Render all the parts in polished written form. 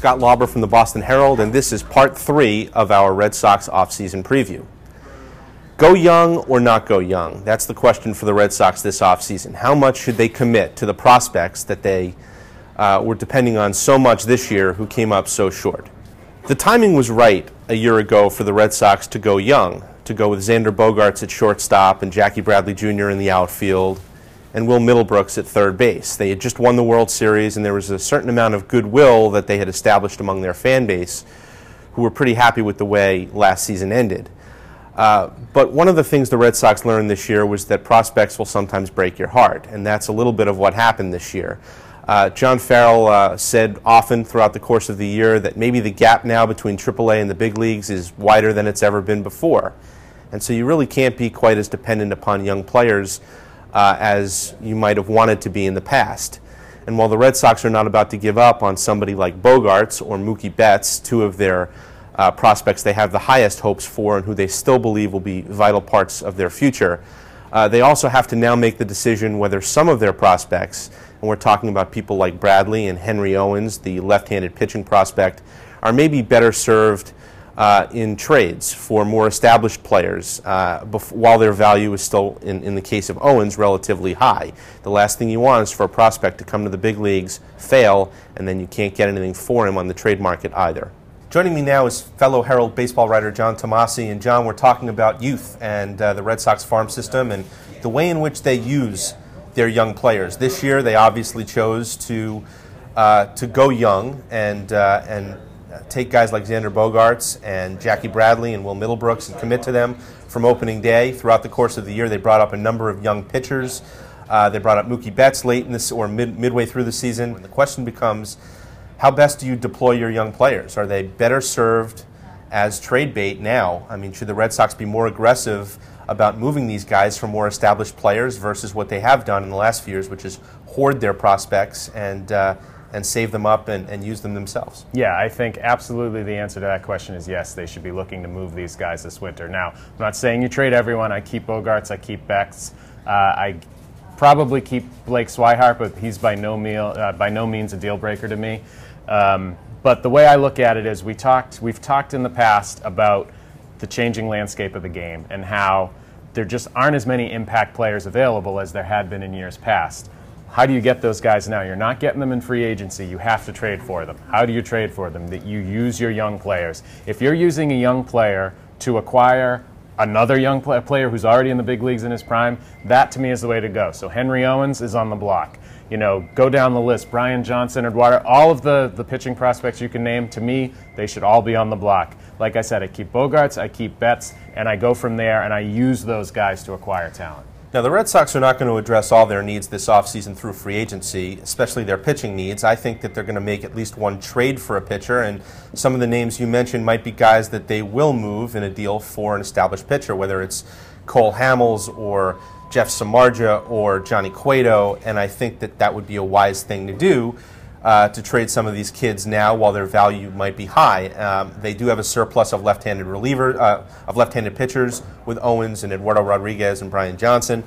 Scott Lauber from the Boston Herald, and this is part 3 of our Red Sox offseason preview. Go young or not go young? That's the question for the Red Sox this offseason. How much should they commit to the prospects that they were depending on so much this year who came up so short? The timing was right a year ago for the Red Sox to go young, to go with Xander Bogaerts at shortstop and Jackie Bradley Jr. in the outfield and Will Middlebrooks at third base. They had just won the World Series, and there was a certain amount of goodwill that they had established among their fan base who were pretty happy with the way last season ended. But one of the things the Red Sox learned this year was that prospects will sometimes break your heart, and that's a little bit of what happened this year. John Farrell said often throughout the course of the year that maybe the gap now between AAA and the big leagues is wider than it's ever been before. And so you really can't be quite as dependent upon young players as you might have wanted to be in the past. And while the Red Sox are not about to give up on somebody like Bogaerts or Mookie Betts, two of their prospects they have the highest hopes for and who they still believe will be vital parts of their future, they also have to now make the decision whether some of their prospects, and we're talking about people like Bradley and Henry Owens, the left-handed pitching prospect, are maybe better served in trades for more established players while their value is still, in the case of Owens, relatively high. The last thing you want is for a prospect to come to the big leagues, fail, and then you can't get anything for him on the trade market either. Joining me now is fellow Herald baseball writer Lauber Tomase. And John, we're talking about youth and the Red Sox farm system and the way in which they use their young players. This year they obviously chose to go young and take guys like Xander Bogaerts and Jackie Bradley and Will Middlebrooks and commit to them from opening day. Throughout the course of the year, they brought up a number of young pitchers. They brought up Mookie Betts late in this or midway through the season. And the question becomes, how best do you deploy your young players? Are they better served as trade bait now? I mean, should the Red Sox be more aggressive about moving these guys from more established players versus what they have done in the last few years, which is hoard their prospects and save them up and use them themselves? Yeah, I think absolutely the answer to that question is yes, they should be looking to move these guys this winter. Now, I'm not saying you trade everyone. I keep Bogaerts, I keep Betts. I probably keep Blake Swihart, but he's by no means a deal breaker to me. But the way I look at it is we've talked in the past about the changing landscape of the game and how there just aren't as many impact players available as there had been in years past. How do you get those guys now? You're not getting them in free agency. You have to trade for them. How do you trade for them? That you use your young players. If you're using a young player to acquire another young player who's already in the big leagues in his prime, that to me is the way to go. So Henry Owens is on the block. You know, go down the list. Brian Johnson, Eduardo, all of the pitching prospects you can name, to me, they should all be on the block. Like I said, I keep Bogaerts, I keep Betts, and I go from there and I use those guys to acquire talent. Now, the Red Sox are not going to address all their needs this offseason through free agency, especially their pitching needs. I think that they're going to make at least one trade for a pitcher, and some of the names you mentioned might be guys that they will move in a deal for an established pitcher, whether it's Cole Hamels or Jeff Samardzija or Johnny Cueto, and I think that that would be a wise thing to do, to trade some of these kids now while their value might be high. They do have a surplus of left-handed left-handed pitchers with Owens and Eduardo Rodriguez and Brian Johnson.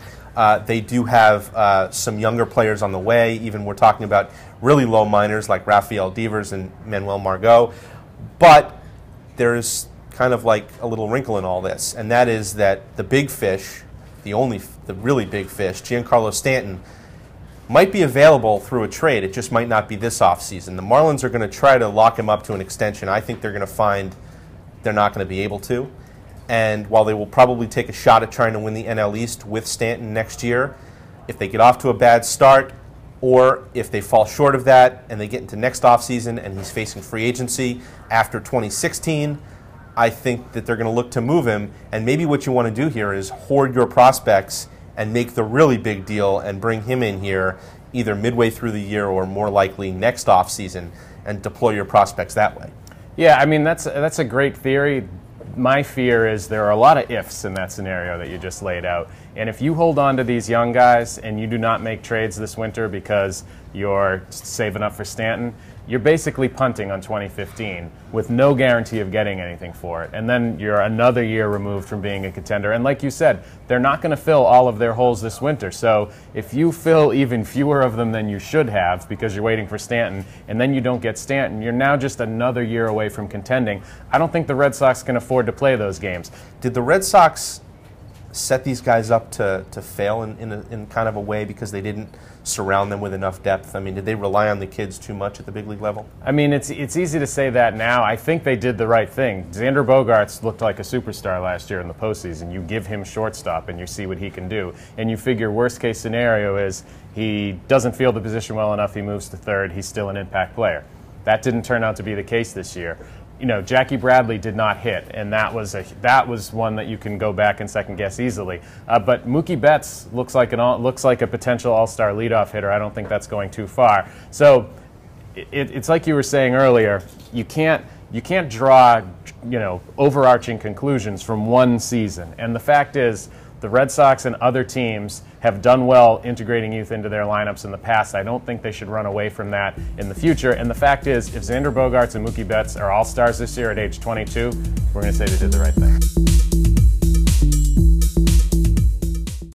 They do have some younger players on the way. Even we're talking about really low minors like Rafael Devers and Manuel Margot. But there's kind of like a little wrinkle in all this, and that is that the big fish, the really big fish, Giancarlo Stanton, might be available through a trade. It just might not be this offseason. The Marlins are going to try to lock him up to an extension. I think they're going to find they're not going to be able to. And while they will probably take a shot at trying to win the NL East with Stanton next year, if they get off to a bad start or if they fall short of that and they get into next offseason and he's facing free agency after 2016, I think that they're going to look to move him. And maybe what you want to do here is hoard your prospects and make the really big deal and bring him in here either midway through the year or more likely next offseason and deploy your prospects that way. Yeah, I mean, that's a great theory. My fear is there are a lot of ifs in that scenario that you just laid out. And if you hold on to these young guys and you do not make trades this winter because you're saving up for Stanton, you're basically punting on 2015 with no guarantee of getting anything for it. And then you're another year removed from being a contender. And like you said, they're not going to fill all of their holes this winter. So if you fill even fewer of them than you should have because you're waiting for Stanton, and then you don't get Stanton, you're now just another year away from contending. I don't think the Red Sox can afford to play those games. Did the Red Sox set these guys up to fail in kind of a way because they didn't surround them with enough depth? I mean, did they rely on the kids too much at the big league level? I mean, it's easy to say that now. I think they did the right thing. Xander Bogaerts looked like a superstar last year in the postseason. You give him shortstop and you see what he can do. And you figure worst case scenario is he doesn't feel the position well enough, he moves to third, he's still an impact player. That didn't turn out to be the case this year. You know, Jackie Bradley did not hit, and that was one that you can go back and second guess easily. But Mookie Betts looks like a potential all-star leadoff hitter. I don't think that's going too far. So it's like you were saying earlier. You can't draw, you know, overarching conclusions from one season. And the fact is, the Red Sox and other teams have done well integrating youth into their lineups in the past. I don't think they should run away from that in the future. And the fact is, if Xander Bogaerts and Mookie Betts are all-stars this year at age 22, we're going to say they did the right thing.